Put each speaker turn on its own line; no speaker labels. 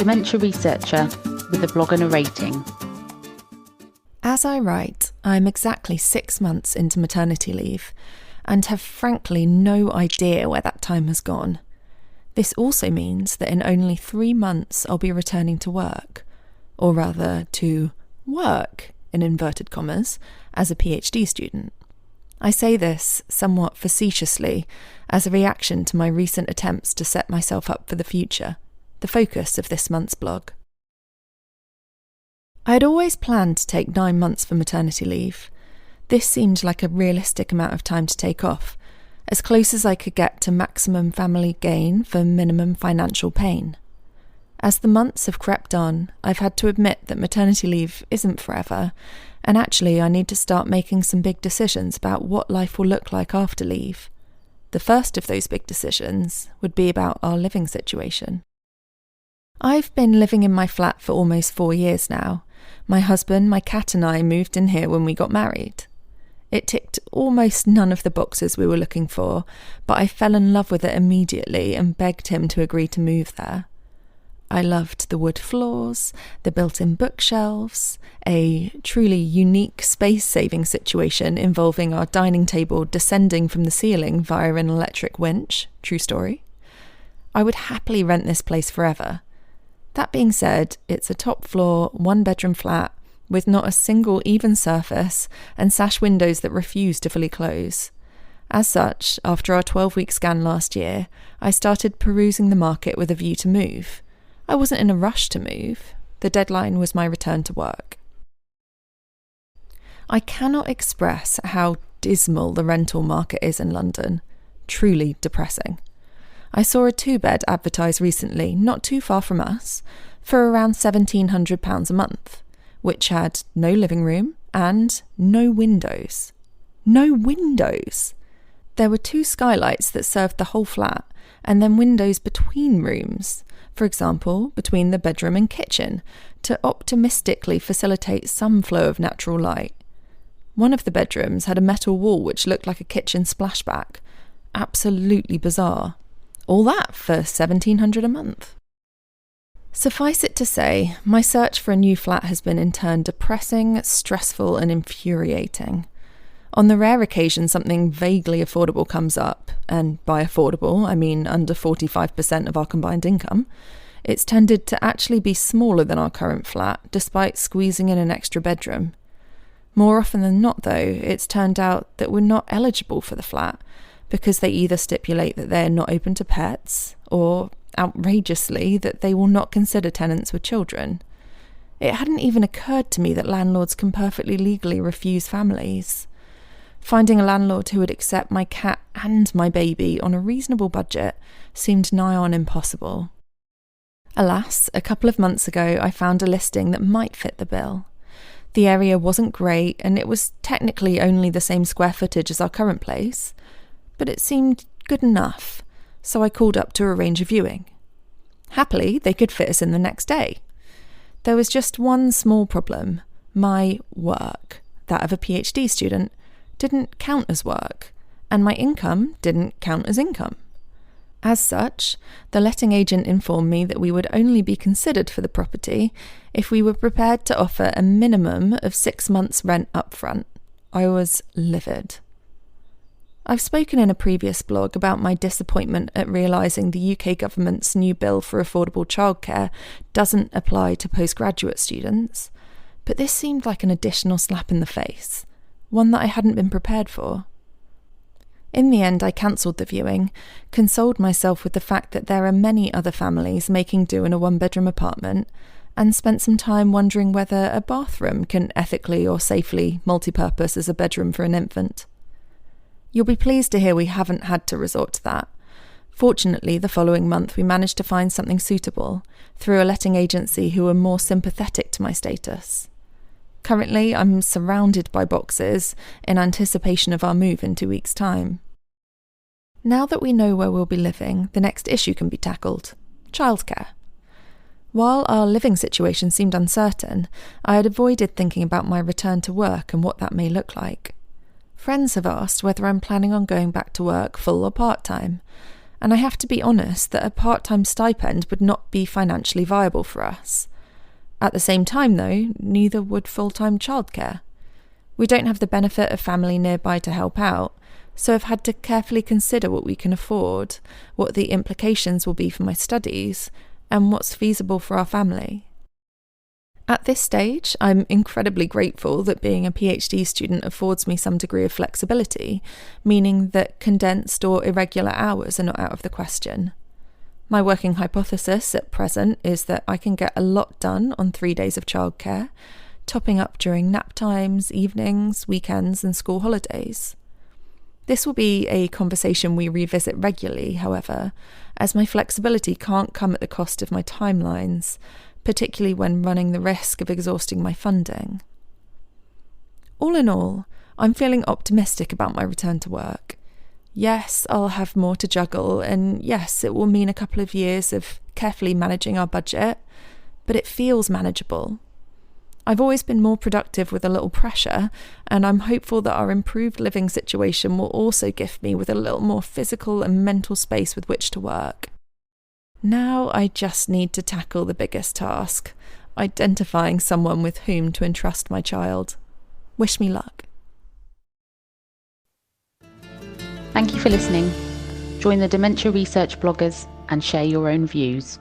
dementia researcher with a blog and a rating.
As I write, I'm exactly 6 months into maternity leave and have frankly no idea where that time has gone. This also means that in only 3 months I'll be returning to work, or rather to work, in inverted commas, as a PhD student. I say this somewhat facetiously as a reaction to my recent attempts to set myself up for the future, the focus of this month's blog. I had always planned to take 9 months for maternity leave. This seemed like a realistic amount of time to take off, as close as I could get to maximum family gain for minimum financial pain. As the months have crept on, I've had to admit that maternity leave isn't forever, and actually I need to start making some big decisions about what life will look like after leave. The first of those big decisions would be about our living situation. I've been living in my flat for almost 4 years now. My husband, my cat and I moved in here when we got married. It ticked almost none of the boxes we were looking for, but I fell in love with it immediately and begged him to agree to move there. I loved the wood floors, the built-in bookshelves, a truly unique space-saving situation involving our dining table descending from the ceiling via an electric winch. True story. I would happily rent this place forever. That being said, it's a top-floor, 1-bedroom flat with not a single even surface and sash windows that refuse to fully close. As such, after our 12-week scan last year, I started perusing the market with a view to move. I wasn't in a rush to move. The deadline was my return to work. I cannot express how dismal the rental market is in London. Truly depressing. I saw a 2-bed advertised recently, not too far from us, for around £1,700 a month, which had no living room and no windows. No windows! There were 2 skylights that served the whole flat, and then windows between rooms, for example, between the bedroom and kitchen, to optimistically facilitate some flow of natural light. One of the bedrooms had a metal wall which looked like a kitchen splashback. Absolutely bizarre. All that for £1,700 a month. Suffice it to say, my search for a new flat has been in turn depressing, stressful and infuriating. On the rare occasion something vaguely affordable comes up, and by affordable I mean under 45% of our combined income, it's tended to actually be smaller than our current flat, despite squeezing in an extra bedroom. More often than not, though, it's turned out that we're not eligible for the flat, because they either stipulate that they're not open to pets, or, outrageously, that they will not consider tenants with children. It hadn't even occurred to me that landlords can perfectly legally refuse families. Finding a landlord who would accept my cat and my baby on a reasonable budget seemed nigh on impossible. Alas, a couple of months ago I found a listing that might fit the bill. The area wasn't great and it was technically only the same square footage as our current place, but it seemed good enough, so I called up to arrange a viewing. Happily, they could fit us in the next day. There was just one small problem. My work, that of a PhD student, didn't count as work, and my income didn't count as income. As such, the letting agent informed me that we would only be considered for the property if we were prepared to offer a minimum of 6 months' rent up front. I was livid. I've spoken in a previous blog about my disappointment at realising the UK government's new bill for affordable childcare doesn't apply to postgraduate students, but this seemed like an additional slap in the face, one that I hadn't been prepared for. In the end, I cancelled the viewing, consoled myself with the fact that there are many other families making do in a 1-bedroom apartment, and spent some time wondering whether a bathroom can ethically or safely multi-purpose as a bedroom for an infant. You'll be pleased to hear we haven't had to resort to that. Fortunately, the following month we managed to find something suitable, through a letting agency who were more sympathetic to my status. Currently, I'm surrounded by boxes in anticipation of our move in 2 weeks' time. Now that we know where we'll be living, the next issue can be tackled: childcare. While our living situation seemed uncertain, I had avoided thinking about my return to work and what that may look like. Friends have asked whether I'm planning on going back to work full or part-time, and I have to be honest that a part-time stipend would not be financially viable for us. At the same time, though, neither would full-time childcare. We don't have the benefit of family nearby to help out, so I've had to carefully consider what we can afford, what the implications will be for my studies, and what's feasible for our family. At this stage, I'm incredibly grateful that being a PhD student affords me some degree of flexibility, meaning that condensed or irregular hours are not out of the question. My working hypothesis at present is that I can get a lot done on 3 days of childcare, topping up during nap times, evenings, weekends and school holidays. This will be a conversation we revisit regularly, however, as my flexibility can't come at the cost of my timelines, particularly when running the risk of exhausting my funding. All in all, I'm feeling optimistic about my return to work. Yes, I'll have more to juggle, and yes, it will mean a couple of years of carefully managing our budget, but it feels manageable. I've always been more productive with a little pressure, and I'm hopeful that our improved living situation will also gift me with a little more physical and mental space with which to work. Now I just need to tackle the biggest task, identifying someone with whom to entrust my child. Wish me luck.
Thank you for listening. Join the dementia research bloggers and share your own views.